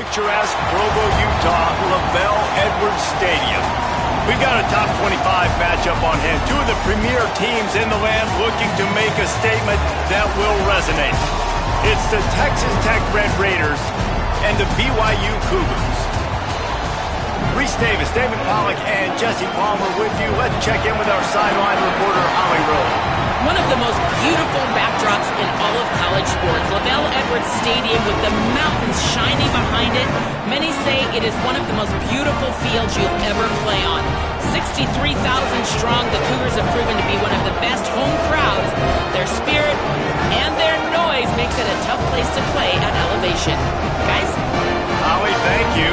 picturesque Provo, Utah, LaVell Edwards Stadium. We've got a top 25 matchup on hand. Two of the premier teams in the land looking to make a statement that will resonate. It's the Texas Tech Red Raiders and the BYU Cougars. Reese Davis, David Pollack, and Jesse Palmer with you. Let's check in with our sideline reporter, Holly Rowe. One of the most beautiful backdrops in all of college sports, LaVell Edwards Stadium with the mountains shining behind it. Many say it is one of the most beautiful fields you'll ever play on. 63,000 strong, the Cougars have proven to be one of the best home crowds. Their spirit and their noise makes it a tough place to play at elevation. Guys? Holly, thank you.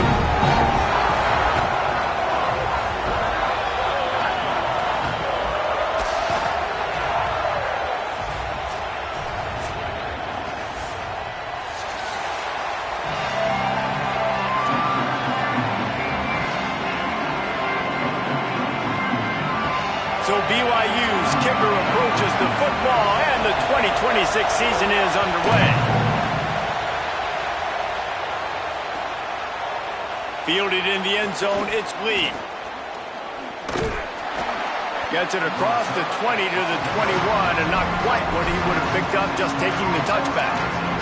So BYU's kicker approaches the football, and the 2026 season is underway. Fielded in the end zone, it's Lee. Gets it across the 20 to the 21, and not quite what he would have picked up just taking the touchback.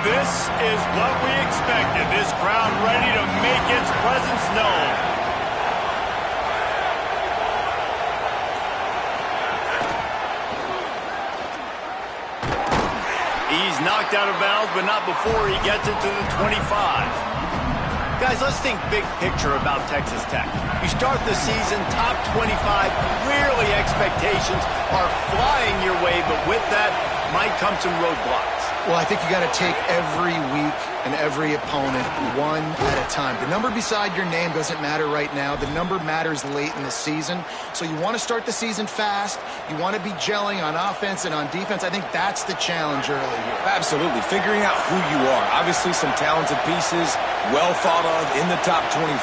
This is what we expected. This crowd ready to make its presence known. He's knocked out of bounds, but not before he gets it to the 25. Guys, let's think big picture about Texas Tech. You start the season top 25. Clearly expectations are flying your way, but with that might come some roadblocks. Well, I think you got to take every week and every opponent one at a time. The number beside your name doesn't matter right now. The number matters late in the season. So you want to start the season fast. You want to be gelling on offense and on defense. I think that's the challenge early here. Absolutely. Figuring out who you are. Obviously some talented pieces, well thought of in the top 25,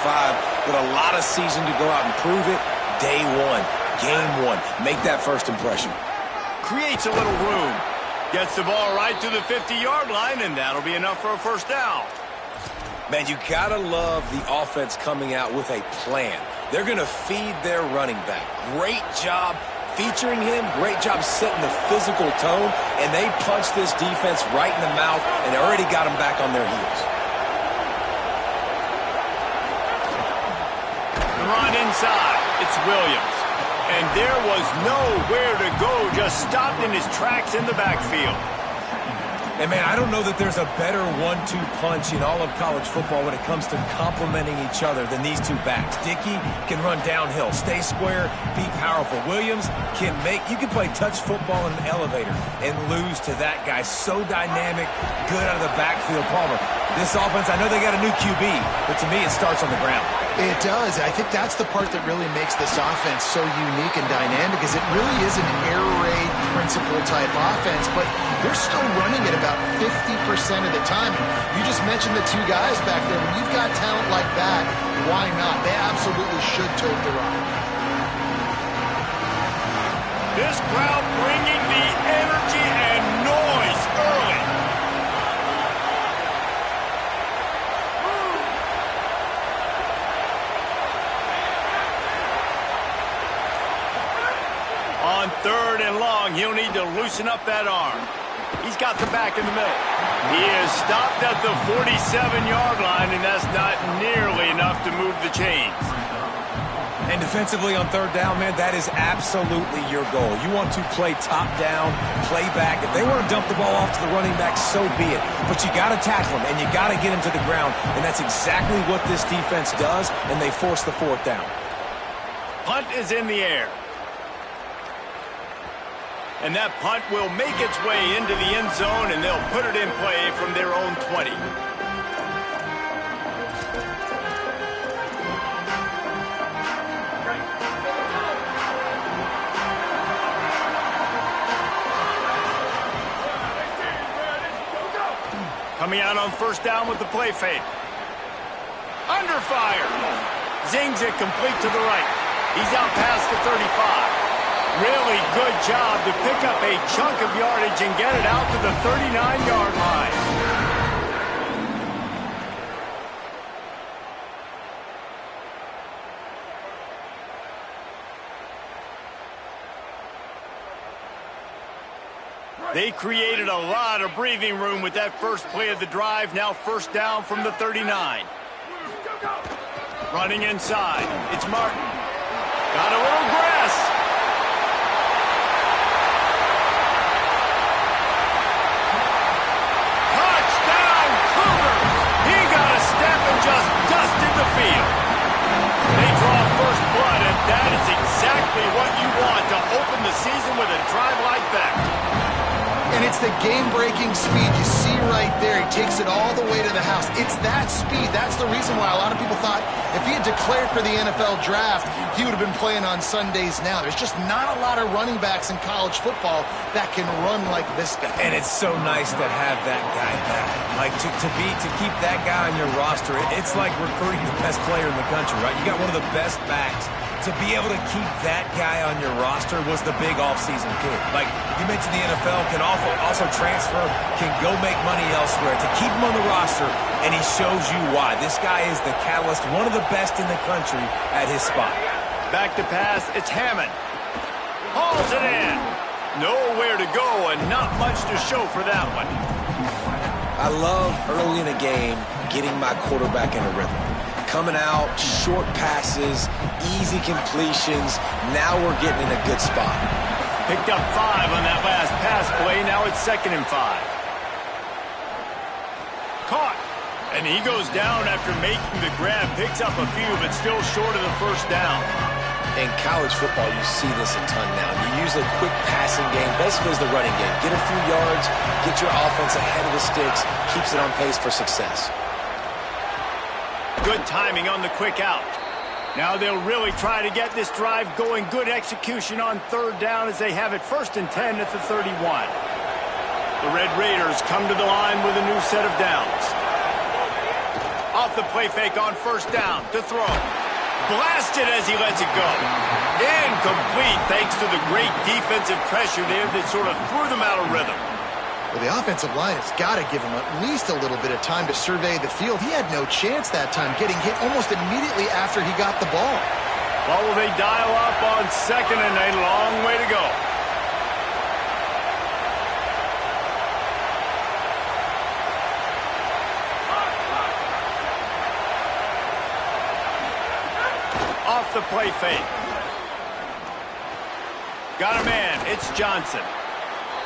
but a lot of season to go out and prove it. Day one, game one. Make that first impression. Creates a little room. Gets the ball right to the 50-yard line, and that'll be enough for a first down. Man, you gotta love the offense coming out with a plan. They're gonna feed their running back. Great job featuring him. Great job setting the physical tone, and they punched this defense right in the mouth and already got them back on their heels. The run inside. It's Williams. And there was nowhere to go, just stopped in his tracks in the backfield. And, man, I don't know that there's a better 1-2 punch in all of college football when it comes to complementing each other than these two backs. Dickey can run downhill, stay square, be powerful. Williams can you can play touch football in an elevator and lose to that guy. So dynamic, good out of the backfield. Palmer, this offense, I know they got a new QB, but to me it starts on the ground. It does. I think that's the part that really makes this offense so unique and dynamic, is it really is an air raid principle type offense, but they're still running it about 50% of the time. And you just mentioned the two guys back there. When you've got talent like that, why not? They absolutely should tote the rock. This crowd bringing the energy and noise early. On third and long, he'll need to loosen up that arm. He's got the back in the middle. He is stopped at the 47-yard line, and that's not nearly enough to move the chains. And defensively on third down, man, that is absolutely your goal. You want to play top down, play back. If they want to dump the ball off to the running back, so be it. But you got to tackle them, and you got to get them to the ground. And that's exactly what this defense does, and they force the fourth down. Punt is in the air. And that punt will make its way into the end zone, and they'll put it in play from their own 20. Coming out on first down with the play fake. Under fire. Zings it complete to the right. He's out past the 35. Really good job to pick up a chunk of yardage and get it out to the 39-yard line. They created a lot of breathing room with that first play of the drive. Now first down from the 39. Running inside. It's Martin. Got a little grass. Touchdown, Cougars! He got a step and just dusted the field. They draw first blood, and that is exactly what you want to open the season with a drive like that. And it's the game-breaking speed you see right there. He takes it all the way to the house. It's that speed. That's the reason why a lot of people thought if he had declared for the NFL draft, he would have been playing on Sundays now. There's just not a lot of running backs in college football that can run like this guy. And it's so nice to have that guy back. Like, to keep that guy on your roster, it's like recruiting the best player in the country, right? You got one of the best backs. To be able to keep that guy on your roster was the big offseason coup. Like, you mentioned the NFL can also transfer, can go make money elsewhere. To keep him on the roster, and he shows you why. This guy is the catalyst, one of the best in the country at his spot. Back to pass, it's Hammond. Hauls it in. Nowhere to go and not much to show for that one. I love early in a game getting my quarterback in a rhythm. Coming out, short passes, easy completions. Now we're getting in a good spot. Picked up 5 on that last pass play. Now it's 2nd and 5. Caught. And he goes down after making the grab. Picks up a few, but still short of the first down. In college football, you see this a ton now. You use a quick passing game, basically as the running game. Get a few yards, get your offense ahead of the sticks, keeps it on pace for success. Good timing on the quick out. Now they'll really try to get this drive going. Good execution on 3rd down as they have it 1st and 10 at the 31. The Red Raiders come to the line with a new set of downs. Off the play fake on 1st down to throw. Blasted as he lets it go. Incomplete thanks to the great defensive pressure there that sort of threw them out of rhythm. Well, the offensive line has got to give him at least a little bit of time to survey the field. He had no chance that time, getting hit almost immediately after he got the ball. Well, will they dial up on 2nd and a long way to go? Off the play fake. Got a man. It's Johnson.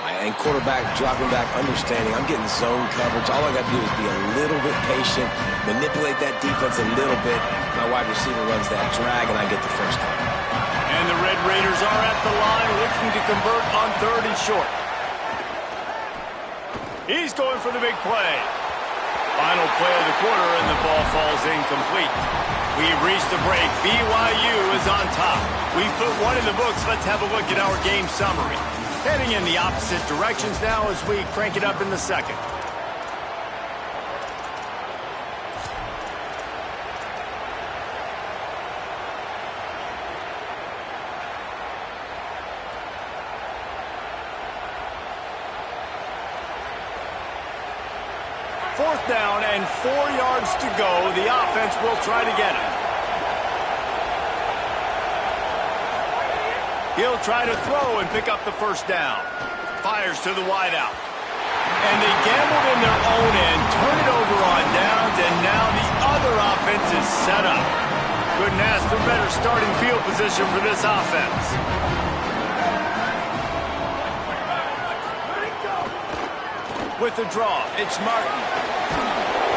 And quarterback dropping back, understanding. I'm getting zone coverage. All I got to do is be a little bit patient, manipulate that defense a little bit. My wide receiver runs that drag, and I get the first down. And the Red Raiders are at the line looking to convert on 3rd and short. He's going for the big play. Final play of the quarter, and the ball falls incomplete. We've reached the break. BYU is on top. We've put one in the books. Let's have a look at our game summary. Heading in the opposite directions now as we crank it up in the 2nd. Fourth down and 4 yards to go. The offense will try to get it. He'll try to throw and pick up the first down. Fires to the wideout. And they gambled in their own end, turn it over on downs, and now the other offense is set up. Couldn't ask for better starting field position for this offense. With the draw, it's Martin.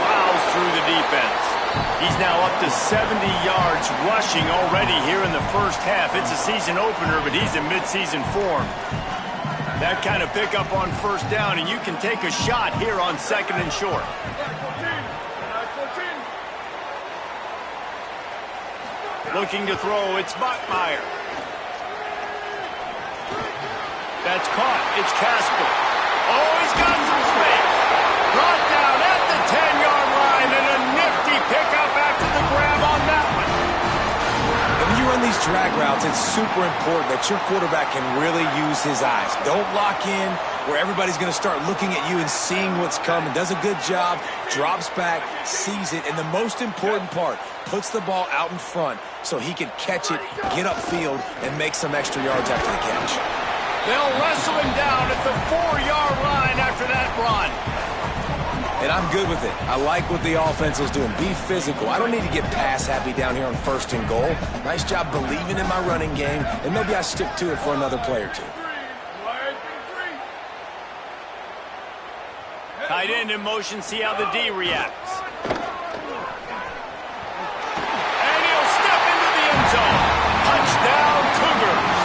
Plows through the defense. He's now up to 70 yards rushing already here in the first half. It's a season opener, but he's in midseason form. That kind of pickup on 1st down, and you can take a shot here on 2nd and short. Looking to throw, it's Bachmeier. That's caught. It's Casper. Oh, he's got some space. Brought down at the 10-yard line, and a nifty pickup after the grab on that one. And when you run these drag routes, it's super important that your quarterback can really use his eyes. Don't lock in where everybody's going to start looking at you and seeing what's coming. Does a good job, drops back, sees it, and the most important part, puts the ball out in front so he can catch it, get upfield, and make some extra yards after the catch. They'll wrestle him down at the 4-yard line after that run. And I'm good with it. I like what the offense is doing. Be physical. I don't need to get pass happy down here on 1st and goal. Nice job believing in my running game, and maybe I stick to it for another play or two. Tight end in motion, see how the D reacts. And he'll step into the end zone. Touchdown, Cougars.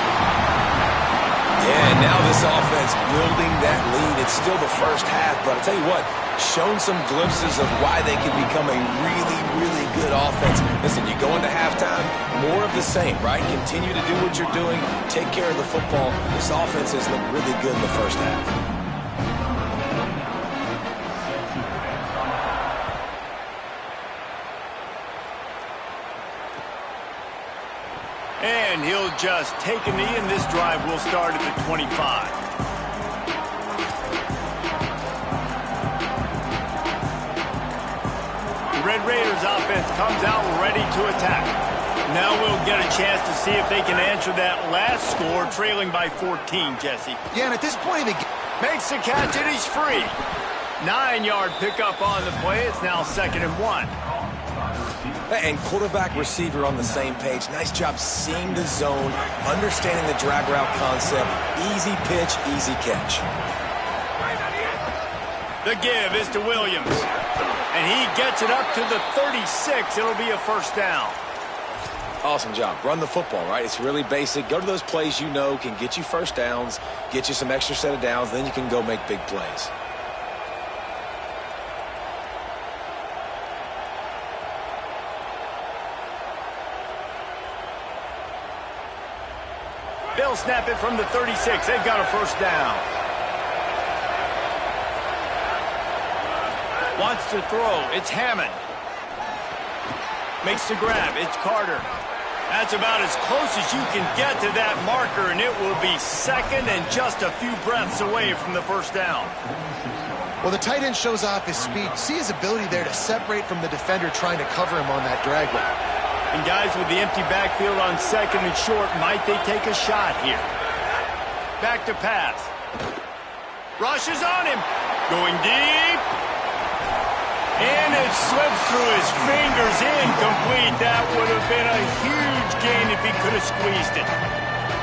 Yeah, and now this offense building that lead. It's still the first half, but I'll tell you what, shown some glimpses of why they can become a really, really good offense. Listen, you go into halftime, more of the same, right? Continue to do what you're doing, take care of the football. This offense has looked really good in the first half. And he'll just take a knee, and this drive will start at the 25. The Red Raiders offense comes out ready to attack. Now we'll get a chance to see if they can answer that last score, trailing by 14, Jesse. Yeah, and at this point, they Makes the catch, and he's free. 9-yard pickup on the play. It's now 2nd and 1. And quarterback receiver on the same page. Nice job seeing the zone, understanding the drag route concept. Easy pitch, easy catch. The give is to Williams. And he gets it up to the 36. It'll be a 1st down. Awesome job. Run the football, right? It's really basic. Go to those plays you know can get you 1st downs, get you some extra set of downs, then you can go make big plays. They'll snap it from the 36. They've got a 1st down. Wants to throw. It's Hammond. Makes the grab. It's Carter. That's about as close as you can get to that marker, and it will be 2nd and just a few breaths away from the 1st down. Well, the tight end shows off his speed. See his ability there to separate from the defender trying to cover him on that drag route. And guys with the empty backfield on 2nd and short, might they take a shot here? Back to pass. Rush is on him. Going deep. And it slips through his fingers, incomplete. That would have been a huge gain if he could have squeezed it.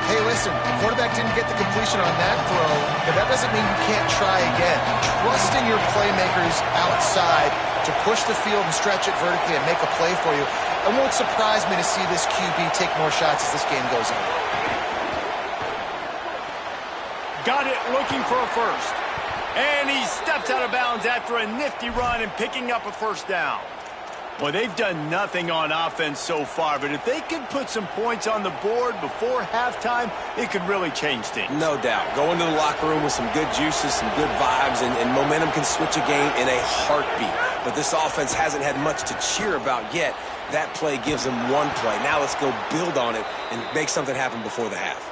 Hey, listen, the quarterback didn't get the completion on that throw, but that doesn't mean you can't try again. Trust in your playmakers outside to push the field and stretch it vertically and make a play for you. It won't surprise me to see this QB take more shots as this game goes on. Got it, looking for a 1st. And he steps out of bounds after a nifty run and picking up a 1st down. Well, they've done nothing on offense so far, but if they can put some points on the board before halftime, it could really change things. No doubt. Go into the locker room with some good juices, some good vibes, and momentum can switch a game in a heartbeat. But this offense hasn't had much to cheer about yet. That play gives them one play. Now let's go build on it and make something happen before the half.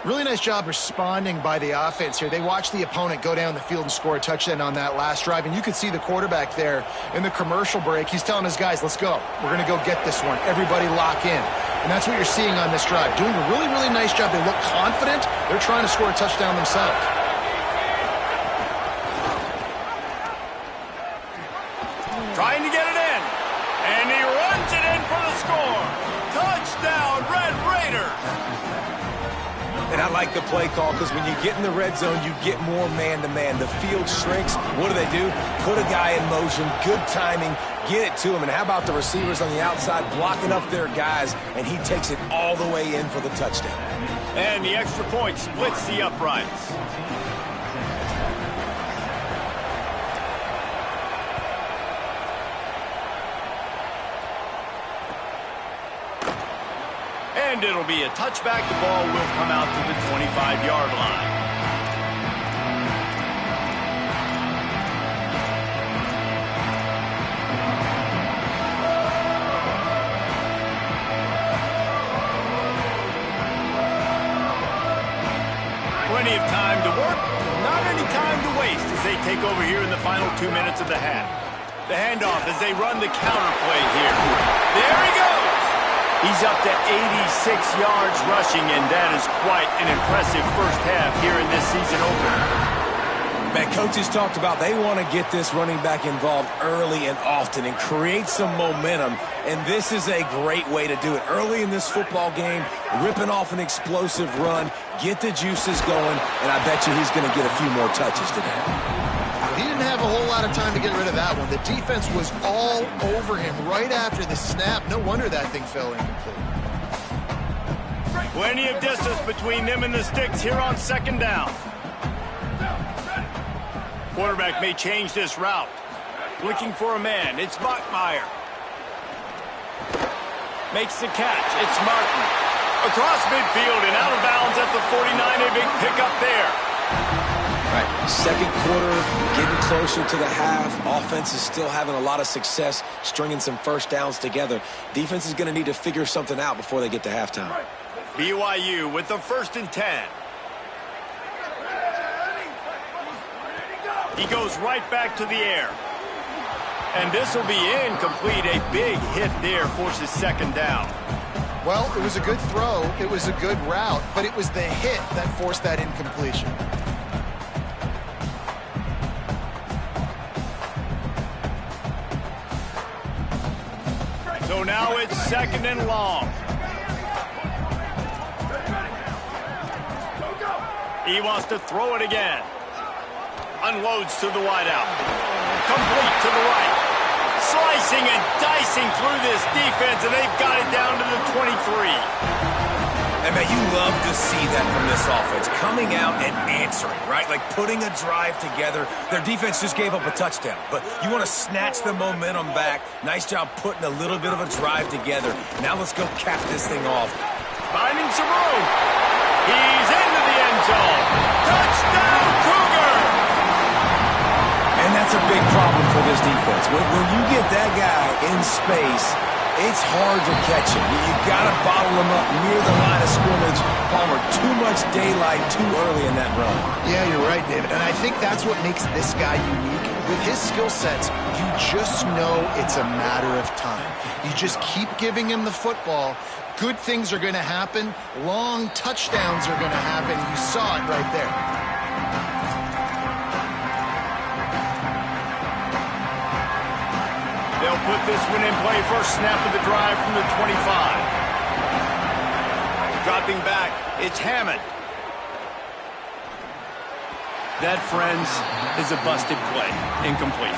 Really nice job responding by the offense here. They watched the opponent go down the field and score a touchdown on that last drive, and you could see the quarterback there in the commercial break. He's telling his guys, let's go. We're going to go get this one. Everybody lock in. And that's what you're seeing on this drive. Doing a really, really nice job. They look confident. They're trying to score a touchdown themselves. Trying to get it in. And he runs it in for the score. Touchdown, Red Raiders. And I like the play call because when you get in the red zone, you get more man-to-man. The field shrinks. What do? Put a guy in motion, good timing, get it to him. And how about the receivers on the outside blocking up their guys, and he takes it all the way in for the touchdown. And the extra point splits the uprights. And it'll be a touchback. The ball will come out to the 25-yard line. here in the final 2 minutes of the half. The handoff as they run the counter play here. There he goes! He's up to 86 yards rushing, and that is quite an impressive first half here in this season opener. Man, coaches talked about they want to get this running back involved early and often and create some momentum, and this is a great way to do it. Early in this football game, ripping off an explosive run, get the juices going, and I bet you he's going to get a few more touches today. He didn't have a whole lot of time to get rid of that one. The defense was all over him right after the snap. No wonder that thing fell incomplete. Plenty of distance between them and the sticks here on second down. Quarterback may change this route. Looking for a man. It's Bachmeier. Makes the catch. It's Martin. Across midfield and out of bounds at the 49. A big pickup there. Right, second quarter, getting closer to the half. Offense is still having a lot of success stringing some first downs together. Defense is going to need to figure something out before they get to halftime. BYU with the 1st and 10. He goes right back to the air. And this will be incomplete. A big hit there forces second down. Well, it was a good throw. It was a good route, but it was the hit that forced that incompletion. So now it's 2nd and long. He wants to throw it again. Unloads to the wideout. Complete to the right. Slicing and dicing through this defense, and they've got it down to the 23. And man, you love to see that from this offense. Coming out and answering, right? Like putting a drive together. Their defense just gave up a touchdown, but you want to snatch the momentum back. Nice job putting a little bit of a drive together. Now let's go cap this thing off. Finding some room. He's into the end zone. Touchdown, Cougar! And that's a big problem for this defense. When you get that guy in space, it's hard to catch him. You got to bottle him up near the line of scrimmage. Palmer, too much daylight too early in that run. Yeah, you're right, David. And I think that's what makes this guy unique. With his skill sets, you just know it's a matter of time. You just keep giving him the football. Good things are going to happen. Long touchdowns are going to happen. You saw it right there. They'll put this one in play. First snap of the drive from the 25. Dropping back, it's Hammond. That, friends, is a busted play. Incomplete.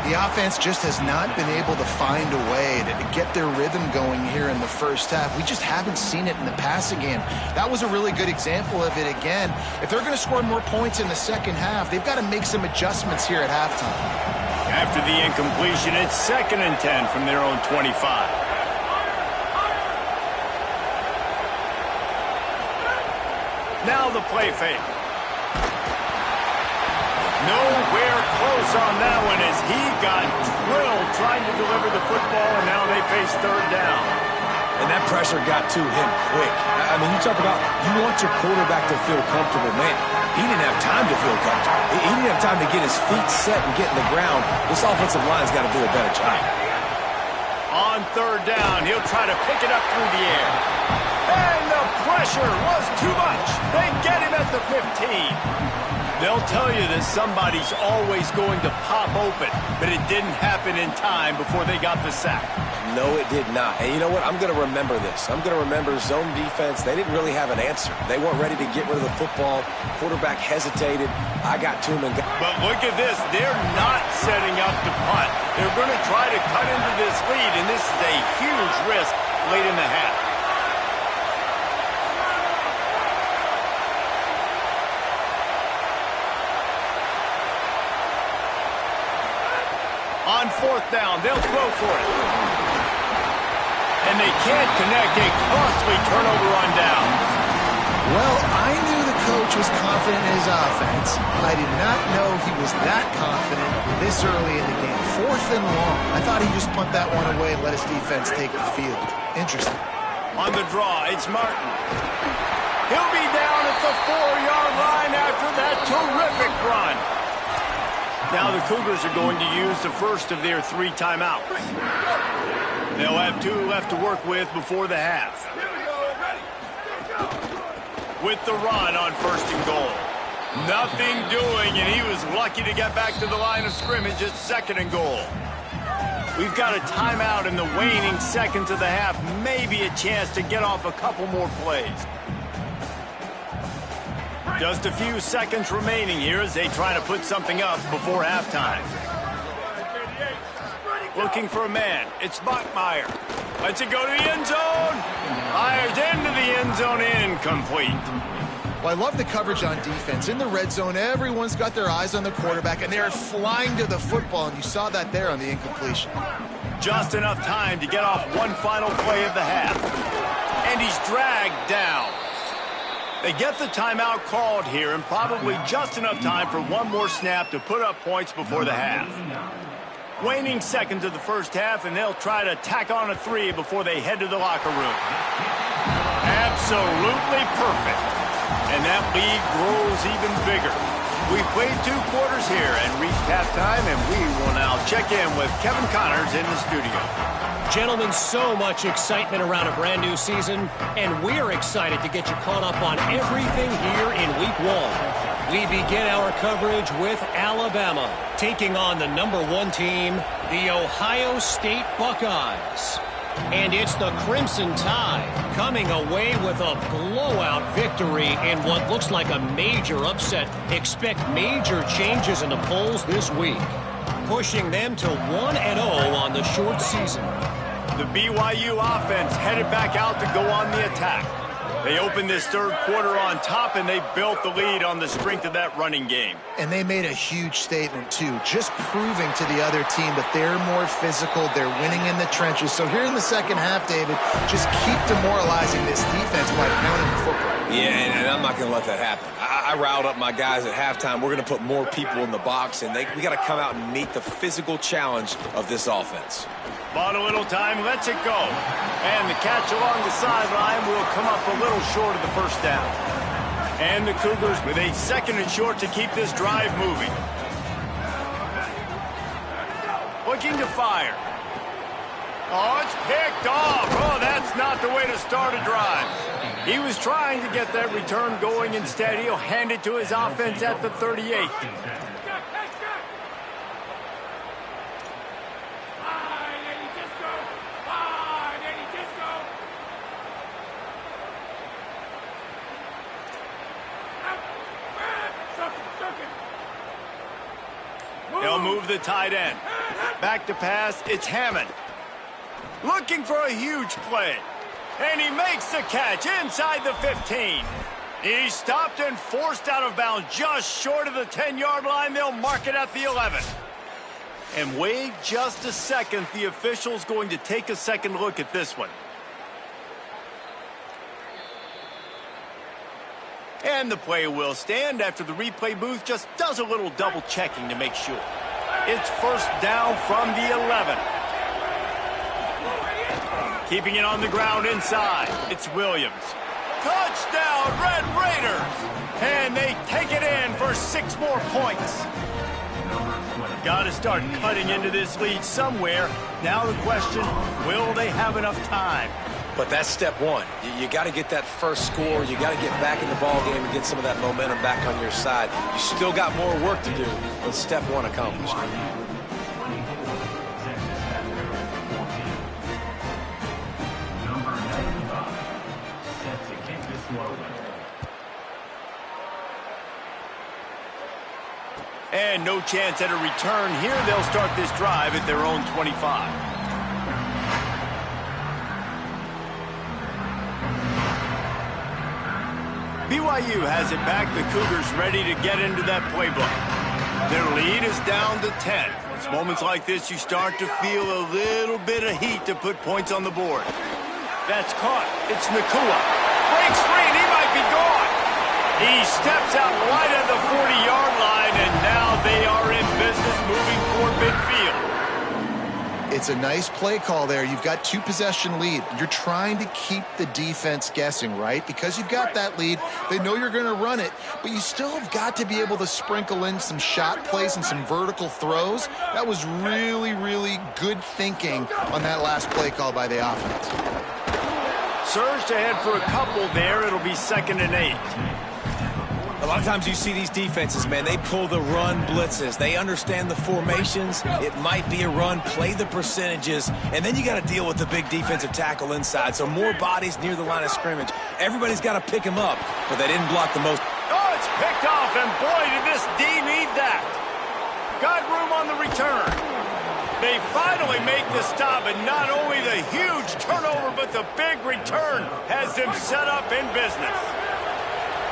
The offense just has not been able to find a way to get their rhythm going here in the first half. We just haven't seen it in the passing game. That was a really good example of it again. If they're going to score more points in the second half, they've got to make some adjustments here at halftime. After the incompletion, it's 2nd and 10 from their own 25. Now the play fake. Nowhere close on that one as he got drilled trying to deliver the football, and now they face 3rd down. And that pressure got to him quick. I mean, you talk about you want your quarterback to feel comfortable. Man, he didn't have time to feel comfortable. He didn't have time to get his feet set and get in the ground. This offensive line's got to do a better job. On 3rd down, he'll try to pick it up through the air. And the pressure was too much. They get him at the 15. They'll tell you that somebody's always going to pop open, but it didn't happen in time before they got the sack. No, it did not. And you know what? I'm going to remember this. I'm going to remember zone defense. They didn't really have an answer. They weren't ready to get rid of the football. Quarterback hesitated. I got to him and got... But look at this. They're not setting up to punt. They're going to try to cut into this lead, and this is a huge risk late in the half. On 4th down, they'll throw for it. And they can't connect. A costly turnover on downs. Well, I knew the coach was confident in his offense. I did not know he was that confident this early in the game. 4th and long. I thought he'd just punt that one away and let his defense take the field. Interesting. On the draw, it's Martin. He'll be down at the 4-yard line after that terrific run. Now the Cougars are going to use the first of their 3 timeouts. They'll have 2 left to work with before the half. With the run on 1st and goal. Nothing doing, and he was lucky to get back to the line of scrimmage at 2nd and goal. We've got a timeout in the waning seconds of the half. Maybe a chance to get off a couple more plays. Just a few seconds remaining here as they try to put something up before halftime. Looking for a man. It's Bachmeier. Lets it go to the end zone. Fires into the end zone, incomplete. Well, I love the coverage on defense. In the red zone, everyone's got their eyes on the quarterback, and they're flying to the football, and you saw that there on the incompletion. Just enough time to get off one final play of the half. And he's dragged down. They get the timeout called here, and probably just enough time for one more snap to put up points before the half. Waning seconds of the first half, and they'll try to tack on a 3 before they head to the locker room. Absolutely perfect. And that lead grows even bigger. We've played 2 quarters here and reached halftime, and we will now check in with Kevin Connors in the studio. Gentlemen, so much excitement around a brand new season, and we're excited to get you caught up on everything here in Week 1. We begin our coverage with Alabama, taking on the #1 team, the Ohio State Buckeyes. And it's the Crimson Tide coming away with a blowout victory in what looks like a major upset. Expect major changes in the polls this week, pushing them to 1-0 on the short season. The BYU offense headed back out to go on the attack. They opened this 3rd quarter on top, and they built the lead on the strength of that running game. And they made a huge statement, too, just proving to the other team that they're more physical, they're winning in the trenches. So here in the second half, David, just keep demoralizing this defense by pounding the football. Yeah, and I'm not going to let that happen. I riled up my guys at halftime. We're going to put more people in the box, and we got to come out and meet the physical challenge of this offense. Bought a little time, lets it go. And the catch along the sideline will come up a little short of the first down. And the Cougars with a 2nd and short to keep this drive moving. Looking to fire. Oh, it's picked off. Oh, that's not the way to start a drive. He was trying to get that return going. Instead, he'll hand it to his offense at the 38. They'll move the tight end. Back to pass, it's Hammond. Looking for a huge play. And he makes the catch inside the 15. He's stopped and forced out of bounds just short of the 10-yard line. They'll mark it at the 11. And wait just a second. The official's going to take a second look at this one. And the play will stand after the replay booth just does a little double checking to make sure. It's 1st down from the 11. Keeping it on the ground inside. It's Williams. Touchdown, Red Raiders! And they take it in for 6 more points. Got to start cutting into this lead somewhere. Now the question, will they have enough time? But that's step 1. You got to get that first score. You got to get back in the ball game and get some of that momentum back on your side. You still got more work to do, but step 1 accomplished. And no chance at a return here. They'll start this drive at their own 25. BYU has it back. The Cougars ready to get into that playbook. Their lead is down to 10. It's moments like this you start to feel a little bit of heat to put points on the board. That's caught. It's Nakua. Breaks free, and he might be gone. He steps out right at the 40-yard line, and now they are in business moving toward midfield. It's a nice play call there. You've got 2-possession lead. You're trying to keep the defense guessing, right? Because you've got that lead, they know you're going to run it, but you still have got to be able to sprinkle in some shot plays and some vertical throws. That was really, really good thinking on that last play call by the offense. Surged ahead for a couple there. It'll be 2nd and 8. A lot of times you see these defenses, man, they pull the run blitzes. They understand the formations. It might be a run, play the percentages, and then you got to deal with the big defensive tackle inside. So more bodies near the line of scrimmage. Everybody's got to pick him up, but they didn't block the most. Oh, it's picked off, and boy, did this D need that. Got room on the return. They finally make the stop, and not only the huge turnover, but the big return has them set up in business.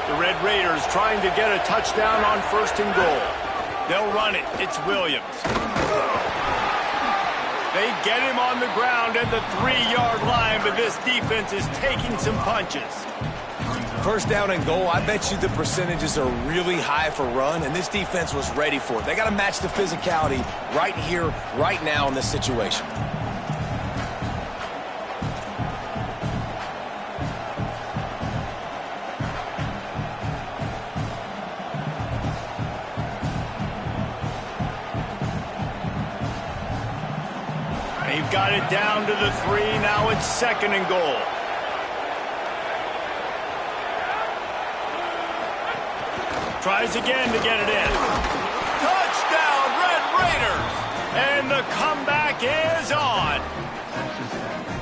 The Red Raiders trying to get a touchdown on 1st and goal. They'll run it. It's Williams. They get him on the ground at the 3-yard line, but this defense is taking some punches. 1st down and goal, I bet you the percentages are really high for run, and this defense was ready for it. They got to match the physicality right here, right now in this situation. They've got it down to the 3. Now it's 2nd and goal. Tries again to get it in. Touchdown, Red Raiders! And the comeback is on.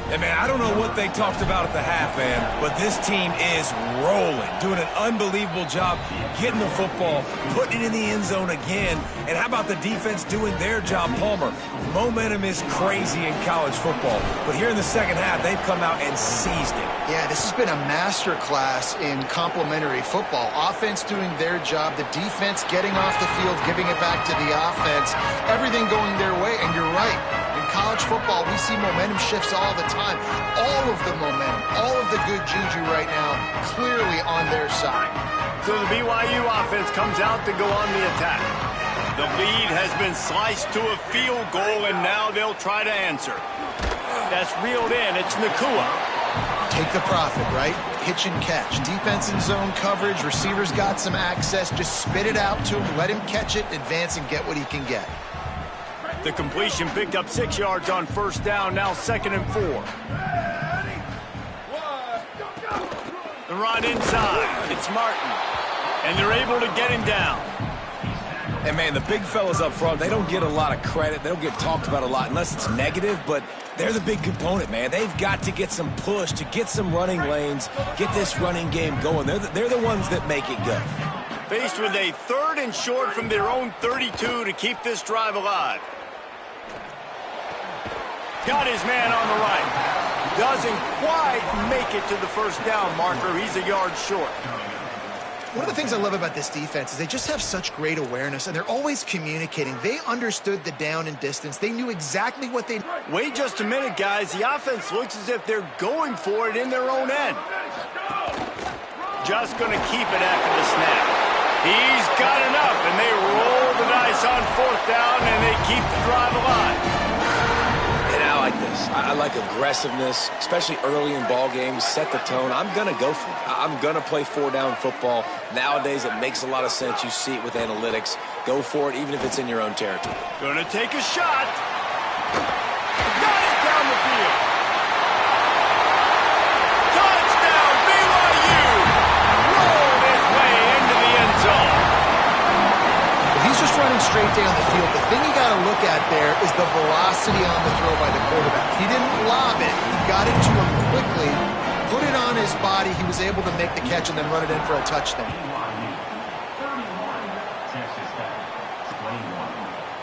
And, man, I don't know what they talked about at the half, man, but this team is rolling, doing an unbelievable job getting the football, putting it in the end zone again. And how about the defense doing their job, Palmer? Momentum is crazy in college football, but here in the second half, they've come out and seized it. Yeah, this has been a masterclass in complementary football. Offense doing their job, the defense getting off the field, giving it back to the offense, everything going their way, and you're right. In college football, we see momentum shifts all the time. All of the momentum, all of the good juju right now, clearly on their side. So the BYU offense comes out to go on the attack. The lead has been sliced to a field goal, and now they'll try to answer. That's reeled in. It's Nacua. Take the profit, right? Pitch and catch. Defense in zone coverage. Receivers got some access. Just spit it out to him. Let him catch it, advance, and get what he can get. The completion picked up 6 yards on 1st down. Now 2nd and 4. The run inside. It's Martin. And they're able to get him down. And, man, the big fellas up front, they don't get a lot of credit. They don't get talked about a lot unless it's negative, but they're the big component, man. They've got to get some push, to get some running lanes, get this running game going. They're the ones that make it go. Faced with a 3rd and short from their own 32 to keep this drive alive. Got his man on the right. Doesn't quite make it to the 1st down marker. He's a yard short. One of the things I love about this defense is they just have such great awareness, and they're always communicating. They understood the down and distance. They knew exactly what they... Wait just a minute, guys. The offense looks as if they're going for it in their own end. Just going to keep it after the snap. He's got enough, and they roll the dice on 4th down, and they keep the drive alive. And I like this. I like aggressiveness, especially early in ball games. Set the tone. I'm going to go for it. I'm going to play 4-down football. Nowadays, it makes a lot of sense. You see it with analytics. Go for it, even if it's in your own territory. Going to take a shot. Got it down the field. Touchdown, BYU. Rolled his way into the end zone. If he's just running straight down the field, the thing you got to look at there is the velocity on the throw by the quarterback. He didn't lob it. He got it to him quickly, put it on his body. He was able to make the catch and then run it in for a touchdown.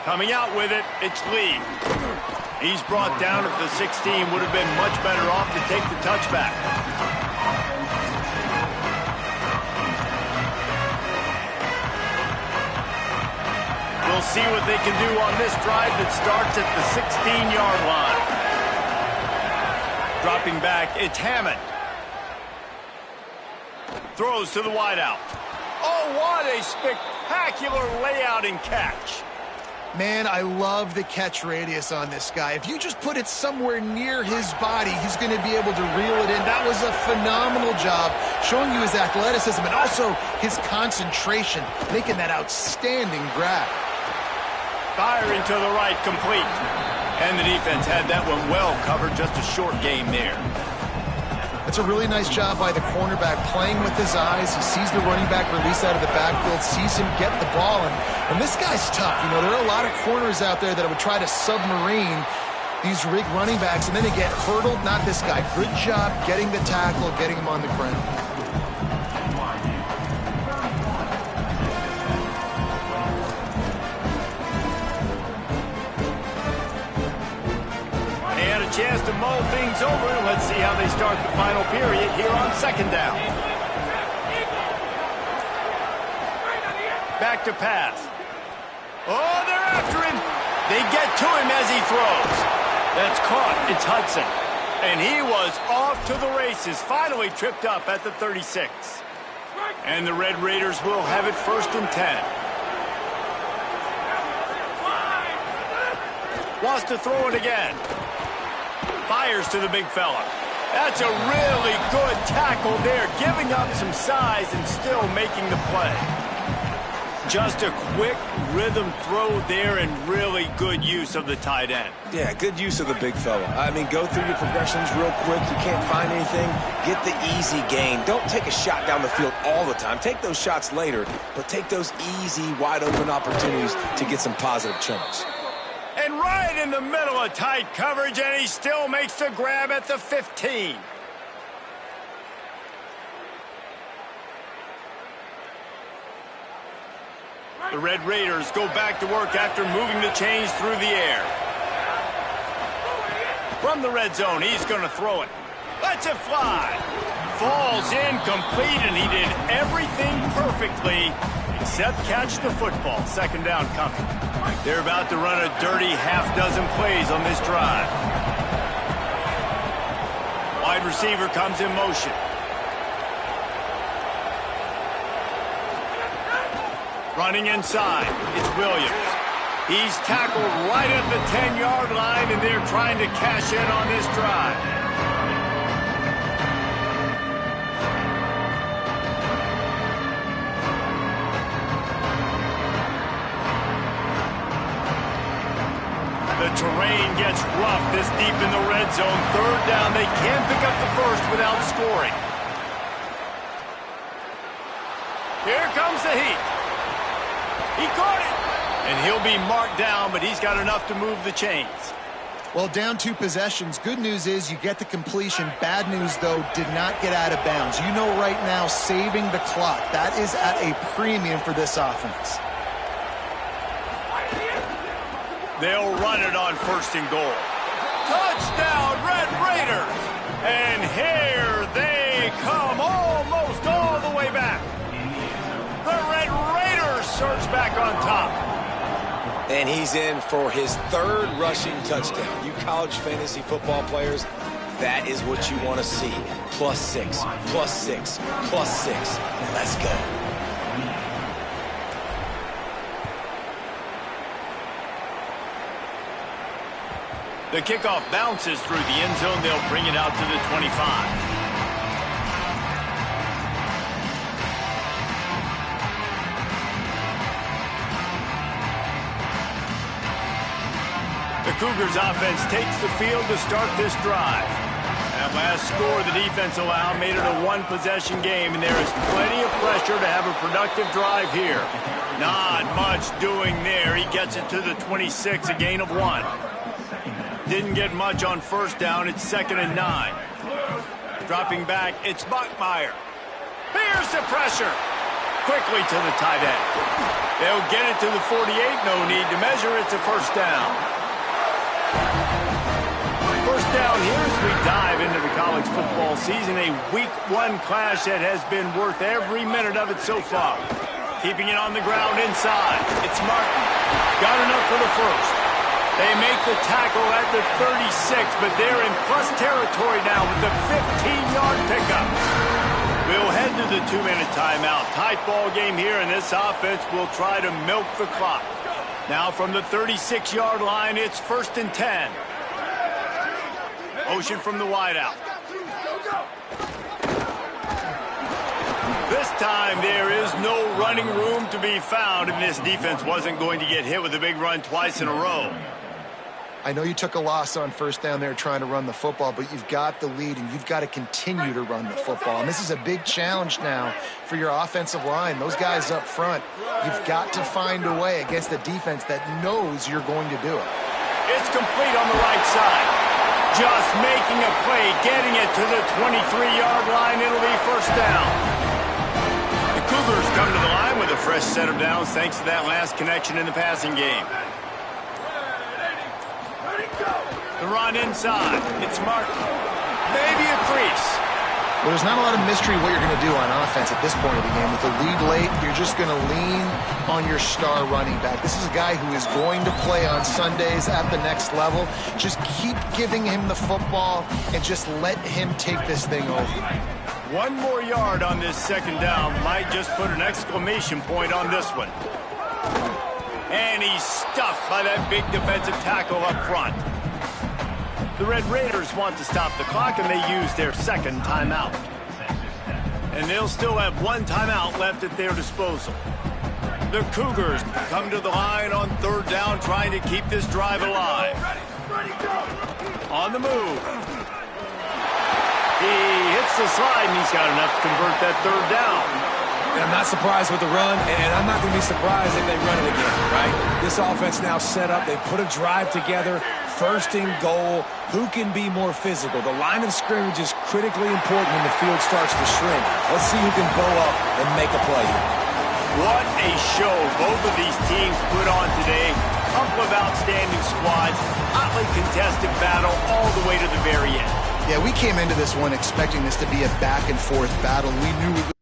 Coming out with it, it's Lee. He's brought down at the 16. Would have been much better off to take the touchback. We'll see what they can do on this drive that starts at the 16-yard line. Dropping back, it's Hammond. Throws to the wideout. Oh, what a spectacular layout and catch. Man, I love the catch radius on this guy. If you just put it somewhere near his body, he's going to be able to reel it in. That was a phenomenal job, showing you his athleticism and also his concentration, making that outstanding grab. Firing to the right, complete. And the defense had that one well covered, just a short game there. It's a really nice job by the cornerback, playing with his eyes. He sees the running back release out of the backfield, sees him get the ball, and this guy's tough. You know, there are a lot of corners out there that would try to submarine these rig running backs, and then they get hurdled. Not this guy. Good job getting the tackle, getting him on the ground. Chance to mull things over, and let's see how they start the final period here on second down. Back to pass. Oh, they're after him. They get to him as he throws. That's caught. It's Hudson. And he was off to the races, finally tripped up at the 36. And the Red Raiders will have it 1st and 10. Wants to throw it again. Fires to the big fella. That's a really good tackle there, giving up some size and still making the play. Just a quick rhythm throw there and really good use of the tight end. Yeah, good use of the big fella. I mean, go through your progressions real quick. You can't find anything. Get the easy gain. Don't take a shot down the field all the time. Take those shots later, but take those easy, wide-open opportunities to get some positive chunks. And right in the middle of tight coverage, and he still makes the grab at the 15. The Red Raiders go back to work after moving the chains through the air. From the red zone, he's going to throw it. Lets it fly. Falls incomplete, and he did everything perfectly except catch the football. Second down coming. They're about to run a dirty half-dozen plays on this drive. Wide receiver comes in motion. Running inside, it's Williams. He's tackled right at the 10-yard line, and they're trying to cash in on this drive. The terrain gets rough this deep in the red zone. Third down, they can't pick up the first without scoring. Here comes the heat. He caught it. And he'll be marked down, but he's got enough to move the chains. Well, down 2 possessions. Good news is you get the completion. Bad news, though, did not get out of bounds. You know right now, saving the clock. That is at a premium for this offense. They'll run it on 1st and goal. Touchdown, Red Raiders! And here they come, almost all the way back. The Red Raiders surge back on top. And he's in for his 3rd rushing touchdown. You college fantasy football players, that is what you want to see. +6, +6, +6. Let's go. The kickoff bounces through the end zone. They'll bring it out to the 25. The Cougars offense takes the field to start this drive. That last score the defense allowed made it a 1-possession game, and there is plenty of pressure to have a productive drive here. Not much doing there. He gets it to the 26, a gain of 1. Didn't get much on 1st down. It's 2nd and 9. Dropping back, it's Bachmeier. Here's the pressure. Quickly to the tight end. They'll get it to the 48. No need to measure. It's a 1st down. 1st down here as we dive into the college football season. A Week 1 clash that has been worth every minute of it so far. Keeping it on the ground inside. It's Martin. Got enough for the 1st. They make the tackle at the 36, but they're in plus territory now with the 15-yard pickup. We'll head to the 2-minute timeout. Tight ball game here, and this offense will try to milk the clock. Now from the 36-yard line, it's 1st and 10. Motion from the wideout. This time there is no running room to be found, and this defense wasn't going to get hit with a big run twice in a row. I know you took a loss on 1st down there trying to run the football, but you've got the lead, and you've got to continue to run the football. And this is a big challenge now for your offensive line. Those guys up front, you've got to find a way against a defense that knows you're going to do it. It's complete on the right side. Just making a play, getting it to the 23-yard line. It'll be 1st down. The Cougars come to the line with a fresh set of downs thanks to that last connection in the passing game. The run inside. It's Martin. Maybe a crease. Well, there's not a lot of mystery what you're going to do on offense at this point of the game. With the lead late, you're just going to lean on your star running back. This is a guy who is going to play on Sundays at the next level. Just keep giving him the football and just let him take this thing over. 1 more yard on this 2nd down might just put an exclamation point on this one. And he's stuffed by that big defensive tackle up front. The Red Raiders want to stop the clock, and they use their 2nd timeout. And they'll still have 1 timeout left at their disposal. The Cougars come to the line on 3rd down, trying to keep this drive alive. On the move. He hits the slide, and he's got enough to convert that 3rd down. And I'm not surprised with the run, and I'm not going to be surprised if they run it again, right? This offense now set up. They've put a drive together. 1st and goal. Who can be more physical? The line of scrimmage is critically important when the field starts to shrink. Let's see who can bow up and make a play. What a show both of these teams put on today. Couple of outstanding squads. Hotly contested battle all the way to the very end. Yeah, we came into this one expecting this to be a back-and-forth battle. We knew